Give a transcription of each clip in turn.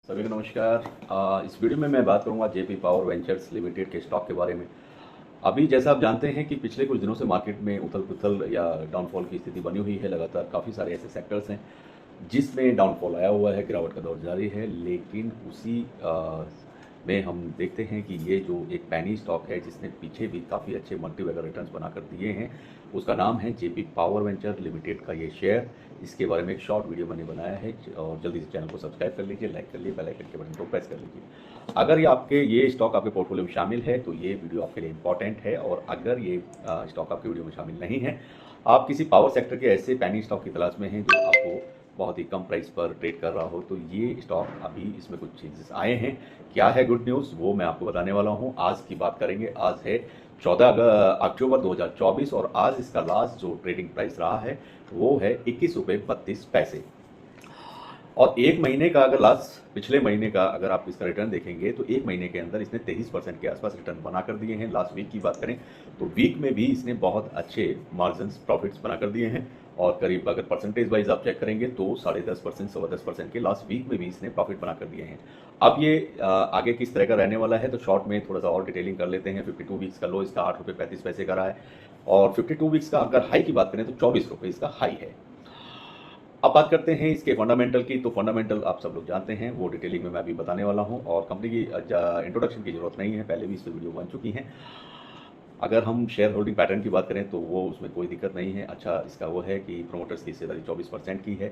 सभी को नमस्कार। इस वीडियो में मैं बात करूंगा जेपी पावर वेंचर्स लिमिटेड के स्टॉक के बारे में। अभी जैसा आप जानते हैं कि पिछले कुछ दिनों से मार्केट में उथल पुथल या डाउनफॉल की स्थिति बनी हुई है। लगातार काफ़ी सारे ऐसे सेक्टर्स हैं जिसमें डाउनफॉल आया हुआ है, गिरावट का दौर जारी है। लेकिन उसी में हम देखते हैं कि ये जो एक पैनी स्टॉक है जिसने पीछे भी काफ़ी अच्छे मल्टी बैगर रिटर्न्स बनाकर दिए हैं, उसका नाम है जेपी पावर वेंचर लिमिटेड का ये शेयर। इसके बारे में एक शॉर्ट वीडियो मैंने बनाया है और जल्दी से चैनल को सब्सक्राइब कर लीजिए, लाइक कर लीजिए, बेल आइकन के बटन को प्रेस कर लीजिए। अगर ये स्टॉक आपके पोर्टफोलियो में शामिल है तो ये वीडियो आपके लिए इंपॉर्टेंट है। और अगर ये स्टॉक आपके वीडियो में शामिल नहीं है, आप किसी पावर सेक्टर के ऐसे पैनी स्टॉक की तलाश में हैं जो आपको बहुत ही कम प्राइस पर ट्रेड कर रहा हो, तो ये स्टॉक अभी इसमें कुछ चेंजेस आए हैं। क्या है गुड न्यूज़ वो मैं आपको बताने वाला हूँ। आज की बात करेंगे। आज है 14 अक्टूबर 2024 और आज इसका लास्ट जो ट्रेडिंग प्राइस रहा है वो है 21 रुपये 32 पैसे। और एक महीने का अगर पिछले महीने का अगर आप इसका रिटर्न देखेंगे तो एक महीने के अंदर इसने 23% के आसपास रिटर्न बना कर दिए हैं। लास्ट वीक की बात करें तो वीक में भी इसने बहुत अच्छे मार्जिन प्रॉफिट्स बना कर दिए हैं। और करीब अगर परसेंटेज वाइज आप चेक करेंगे तो 10.5% 10.25% के लास्ट वीक में भी इसने प्रॉफिट बना कर दिए हैं। अब ये आगे किस तरह का रहने वाला है तो शॉर्ट में थोड़ा सा और डिटेलिंग कर लेते हैं। 52 वीक्स का लो इसका 8 रुपये 35 पैसे का रहा है और 52 वीक्स का अगर हाई की बात करें तो 24 रुपये इसका हाई है। अब बात करते हैं इसके फंडामेंटल की। तो फंडामेंटल आप सब लोग जानते हैं, वो डिटेलिंग में मैं अभी बताने वाला हूं और कंपनी की इंट्रोडक्शन की जरूरत नहीं है, पहले भी इस पर वीडियो बन चुकी हैं। अगर हम शेयर होल्डिंग पैटर्न की बात करें तो वो उसमें कोई दिक्कत नहीं है। अच्छा इसका वो है कि प्रोमोटर्स की हिस्सेदारी 24% की है।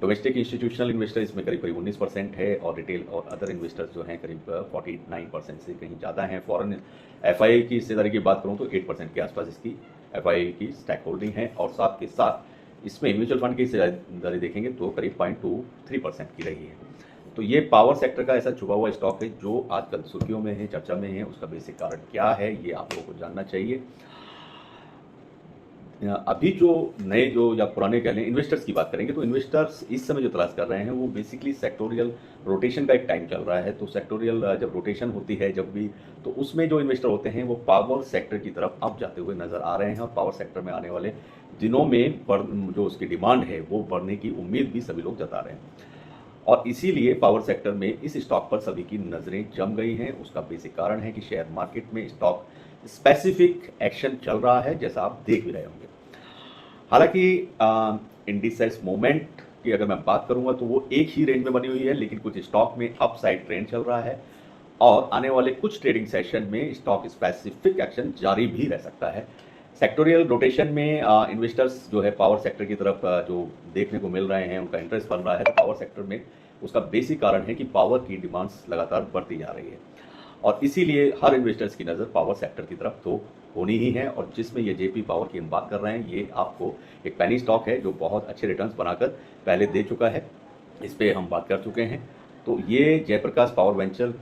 डोमेस्टिक इंस्टीट्यूशनल इन्वेस्टर इसमें करीब करीब 19% है और रिटेल और अदर इन्वेस्टर्स जो हैं करीब 49% से कहीं ज़्यादा हैं। फॉरेन एफआईआई की हिस्सेदारी की बात करूँ तो 8% के आसपास इसकी एफआईआई की स्टैक होल्डिंग है। और साथ के साथ इसमें म्यूचुअल फंड की हिस्सेदारी देखेंगे तो करीब 0.23% की रही है। तो ये पावर सेक्टर का ऐसा छुपा हुआ स्टॉक है जो आजकल सुर्खियों में है, चर्चा में है। उसका बेसिक कारण क्या है ये आप लोगों को जानना चाहिए। अभी जो नए जो या पुराने कह लें इन्वेस्टर्स की बात करेंगे तो इन्वेस्टर्स इस समय जो तलाश कर रहे हैं वो बेसिकली सेक्टोरियल रोटेशन का एक टाइम चल रहा है। तो सेक्टोरियल जब रोटेशन होती है जब भी, तो उसमें जो इन्वेस्टर होते हैं वो पावर सेक्टर की तरफ अब जाते हुए नजर आ रहे हैं। और पावर सेक्टर में आने वाले दिनों में जो उसकी डिमांड है वो बढ़ने की उम्मीद भी सभी लोग जता रहे हैं। और इसीलिए पावर सेक्टर में इस स्टॉक पर सभी की नज़रें जम गई हैं। उसका बेसिक कारण है कि शेयर मार्केट में स्टॉक स्पेसिफिक एक्शन चल रहा है, जैसा आप देख भी रहे होंगे। हालांकि इंडिसेस मोमेंट की अगर मैं बात करूंगा तो वो एक ही रेंज में बनी हुई है, लेकिन कुछ स्टॉक में अपसाइड ट्रेंड चल रहा है और आने वाले कुछ ट्रेडिंग सेशन में स्टॉक स्पेसिफिक एक्शन जारी भी रह सकता है। सेक्टोरियल रोटेशन में इन्वेस्टर्स जो है पावर सेक्टर की तरफ जो देखने को मिल रहे हैं, उनका इंटरेस्ट बन रहा है। तो पावर सेक्टर में उसका बेसिक कारण है कि पावर की डिमांड्स लगातार बढ़ती जा रही है और इसीलिए हर इन्वेस्टर्स की नज़र पावर सेक्टर की तरफ तो होनी ही है। और जिसमें ये जेपी पावर की हम बात कर रहे हैं, ये आपको एक पैनी स्टॉक है जो बहुत अच्छे रिटर्न्स बनाकर पहले दे चुका है। इस पर हम बात कर चुके हैं। तो ये जयप्रकाश पावर वेंचर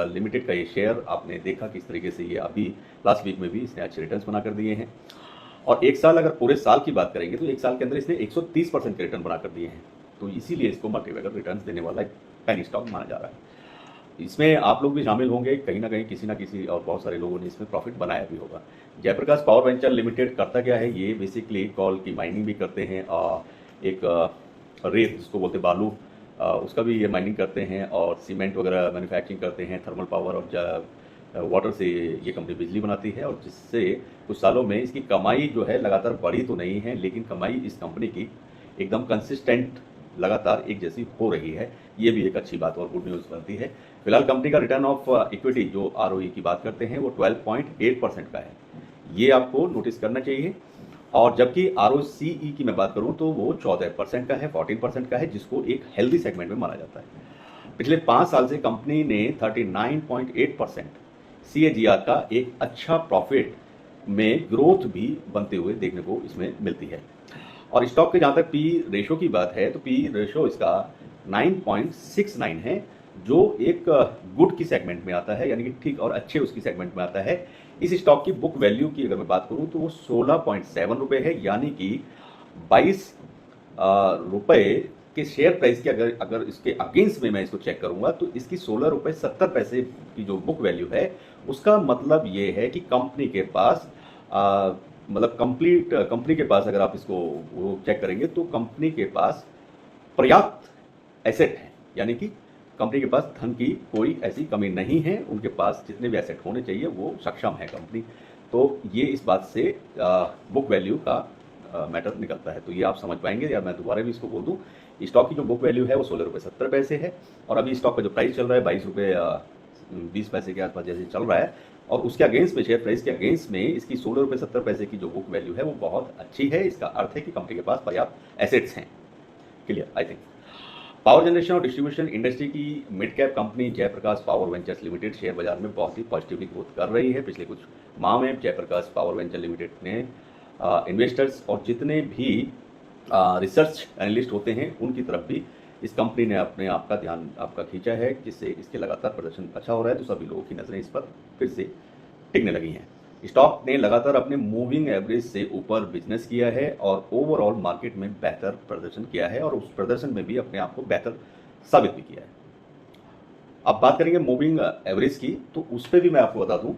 लिमिटेड का ये शेयर आपने देखा किस तरीके से ये अभी लास्ट वीक में भी इसने अच्छे रिटर्न्स बना कर दिए हैं। और एक साल अगर पूरे साल की बात करेंगे तो एक साल के अंदर इसने 130% के रिटर्न बना कर दिए हैं। तो इसीलिए इसको मल्टीबैगर रिटर्न्स देने वाला एक पैनी स्टॉक माना जा रहा है। इसमें आप लोग भी शामिल होंगे, कहीं ना कहीं किसी ना किसी और बहुत सारे लोगों ने इसमें प्रॉफिट बनाया भी होगा। जयप्रकाश पावर वेंचर लिमिटेड करता क्या है, ये बेसिकली कॉल की माइनिंग भी करते हैं। एक रेत जिसको बोलते बालू, उसका भी ये माइनिंग करते हैं और सीमेंट वगैरह मैन्युफैक्चरिंग करते हैं। थर्मल पावर और वाटर से ये कंपनी बिजली बनाती है और जिससे कुछ सालों में इसकी कमाई जो है लगातार बढ़ी तो नहीं है, लेकिन कमाई इस कंपनी की एकदम कंसिस्टेंट लगातार एक जैसी हो रही है। ये भी एक अच्छी बात और गुड न्यूज़ बनती है। फिलहाल कंपनी का रिटर्न ऑफ इक्विटी जो आरओई की बात करते हैं वो 12.8% का है, ये आपको नोटिस करना चाहिए। और जबकि आरओसीई की मैं बात करूं तो वो 14% का है, 14% का है, जिसको एक हेल्दी सेगमेंट में माना जाता है। पिछले 5 साल से कंपनी ने 39.8% सीएजीआर का एक अच्छा प्रॉफिट में ग्रोथ भी बनते हुए देखने को इसमें मिलती है। और स्टॉक के जहाँ तक पी रेशो की बात है तो पी रेशो इसका 9.69 है, जो एक गुड की सेगमेंट में आता है, यानी कि ठीक और अच्छे उसकी सेगमेंट में आता है। इस स्टॉक की बुक वैल्यू की अगर मैं बात करूं तो वो 16.7 रुपये है, यानी कि 22 रुपये के शेयर प्राइस की अगर इसके अगेंस्ट में मैं इसको चेक करूंगा तो इसकी 16 रुपये 70 पैसे की जो बुक वैल्यू है, उसका मतलब ये है कि कंपनी के पास मतलब कंपनी के पास अगर आप इसको वो चेक करेंगे तो कंपनी के पास पर्याप्त एसेट है, यानी कि कंपनी के पास धन की कोई ऐसी कमी नहीं है, उनके पास जितने भी एसेट होने चाहिए वो सक्षम है कंपनी। तो ये इस बात से बुक वैल्यू का मैटर निकलता है। तो ये आप समझ पाएंगे, या मैं दोबारा भी इसको बोल दूँ, स्टॉक की जो बुक वैल्यू है वो 16 रुपये 70 पैसे है, और अभी स्टॉक का जो प्राइस चल रहा है 22 रुपये 20 पैसे के आसपास जैसे चल रहा है, और उसके अगेंस्ट में, शेयर प्राइस के अगेंस्ट में इसकी 16 रुपये 70 पैसे की जो बुक वैल्यू है वो बहुत अच्छी है। इसका अर्थ है कि कंपनी के पास पर्याप्त एसेट्स हैं। Clear, I think. Power generation और डिस्ट्रीब्यूशन इंडस्ट्री की mid cap company Jaiprakash power ventures limited share बाजार में बहुत ही पॉजिटिवली ग्रोथ कर रही है। पिछले कुछ माह में जयप्रकाश पावर वेंचर लिमिटेड ने इन्वेस्टर्स और जितने भी रिसर्च एनालिस्ट होते हैं उनकी तरफ भी इस कंपनी ने अपने आप का ध्यान आपका खींचा है, जिससे इसके लगातार प्रदर्शन अच्छा हो रहा है। तो सभी लोगों की नज़रें इस पर फिर से टिकने लगी हैं। स्टॉक ने लगातार अपने मूविंग एवरेज से ऊपर बिजनेस किया है और ओवरऑल मार्केट में बेहतर प्रदर्शन किया है, और उस प्रदर्शन में भी अपने आप को बेहतर साबित भी किया है। अब बात करेंगे मूविंग एवरेज की, तो उस पर भी मैं आपको बता दूं,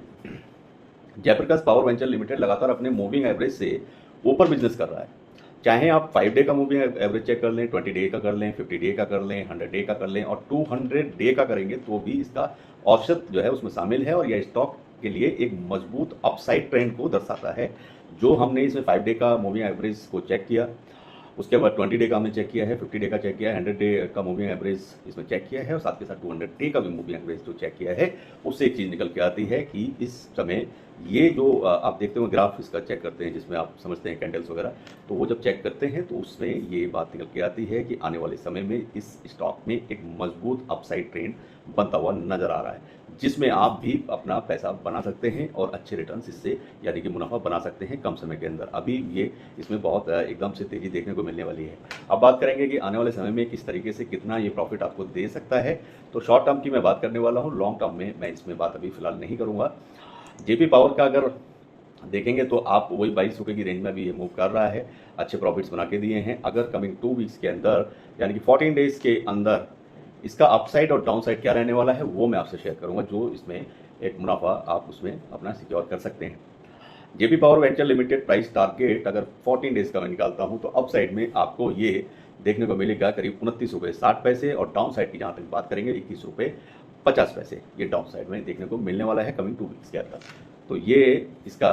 जयप्रकाश पावर वेंचर लिमिटेड लगातार अपने मूविंग एवरेज से ऊपर बिजनेस कर रहा है। चाहे आप 5 डे का मूविंग एवरेज चेक कर लें, 20 डे का कर लें, 50 डे का कर लें, 100 डे का कर लें, और 200 डे का करेंगे तो भी इसका औसत जो है उसमें शामिल है, और यह स्टॉक के लिए एक मजबूत अपसाइड ट्रेंड को दर्शाता है। जो हमने इसमें 5 डे का मूविंग एवरेज को चेक किया, उसके बाद 20 डे का हमने चेक किया है, 50 डे का चेक किया है, 100 डे का मूविंग एवरेज इसमें चेक किया है, और साथ के साथ 200 डे का भी मूविंग एवरेज जो चेक किया है, उससे एक चीज़ निकल के आती है कि इस समय ये जो आप देखते हो ग्राफ इसका चेक करते हैं, जिसमें आप समझते हैं कैंडल्स वगैरह, तो वो जब चेक करते हैं तो उसमें ये बात निकल के आती है कि आने वाले समय में इस स्टॉक में एक मजबूत अपसाइड ट्रेंड बनता हुआ नजर आ रहा है, जिसमें आप भी अपना पैसा बना सकते हैं और अच्छे रिटर्न्स इससे यानी कि मुनाफा बना सकते हैं कम समय के अंदर। अभी ये इसमें बहुत एकदम से तेज़ी देखने को मिलने वाली है। अब बात करेंगे कि आने वाले समय में किस तरीके से कितना ये प्रॉफिट आपको दे सकता है। तो शॉर्ट टर्म की मैं बात करने वाला हूँ, लॉन्ग टर्म में मैं इसमें बात अभी फिलहाल नहीं करूँगा। जेपी पावर का अगर देखेंगे तो आप वही 22 रुपये की रेंज में भी ये मूव कर रहा है, अच्छे प्रॉफिट्स बना के दिए हैं। अगर कमिंग 2 वीक्स के अंदर यानी कि 14 डेज के अंदर इसका अपसाइड और डाउनसाइड क्या रहने वाला है वो मैं आपसे शेयर करूंगा, जो इसमें एक मुनाफा आप उसमें अपना सिक्योर कर सकते हैं। JP power venture limited price target अगर 14 डेज का मैं निकालता हूं तो अपसाइड में आपको ये देखने को मिलेगा करीब 29 रुपये 60 पैसे, और डाउन साइड की जहां तक बात करेंगे 21 रुपये 50 पैसे ये डाउन साइड में देखने को मिलने वाला है कमिंग 2 वीक्स के अंदर। तो ये इसका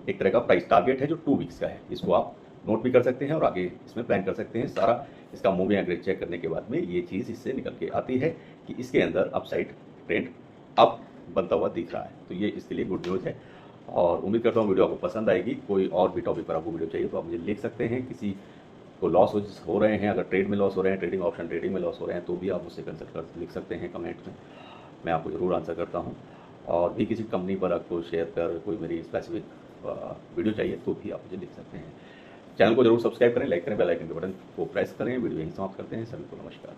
एक तरह का प्राइस टारगेट है जो 2 वीक्स का है, इसको आप नोट भी कर सकते हैं और आगे इसमें प्लान कर सकते हैं। सारा इसका मूविंग एवरेज चेक करने के बाद में ये चीज़ इससे निकल के आती है कि इसके अंदर अपसाइड ट्रेंड अप बनता हुआ दिख रहा है। तो ये इसके लिए गुड न्यूज़ है, और उम्मीद करता हूँ वीडियो आपको पसंद आएगी। कोई और भी टॉपिक पर आपको वीडियो चाहिए तो आप मुझे लिख सकते हैं। किसी को लॉस हो रहे हैं, अगर ट्रेड में लॉस हो रहे हैं, ट्रेडिंग ऑप्शन ट्रेडिंग में लॉस हो रहे हैं, तो भी आप मुझसे कंसल्ट कर लिख सकते हैं कमेंट में, मैं आपको ज़रूर आंसर करता हूँ। और भी किसी कंपनी पर आपको शेयर कर कोई मेरी स्पेसिफिक वीडियो चाहिए तो भी आप मुझे लिख सकते हैं। चैनल को जरूर सब्सक्राइब करें, लाइक करें, बेल आइकन के बटन को प्रेस करें। वीडियो यहीं समाप्त करते हैं। सभी को नमस्कार।